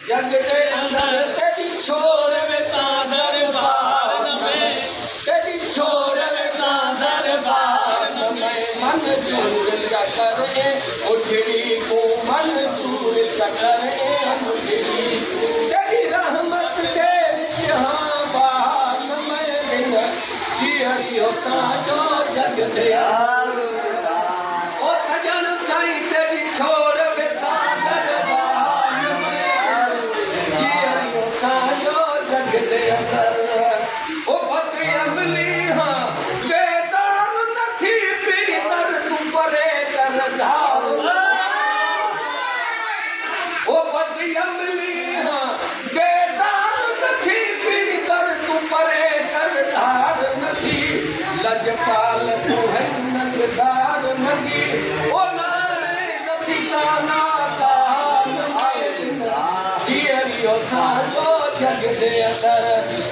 जग दे अंदर तेरी छोड़ वे सादर बार में, तेरी छोड़ वे सादर बार में। मंजूर चकर उठड़ी को मंजूर चकर उठड़ी, तेरी रहमत दे विच हां बान में दिन जियरियो साजो जग दे ओ सजन साईं तेरी छोड़ वे सादर बार में जियरियो साजो जग दे अंदर। ओ पत अमली हां बेदार नथी पीरी तर तू परे कर धार। ओ पत अमली हां बेदार नथी पीरी तर तू परे कर धार नथी। लजपाल तू है नंगदार नथी, ओ नाने नथी साना दान में जियरियो साजो जग दे अंदर।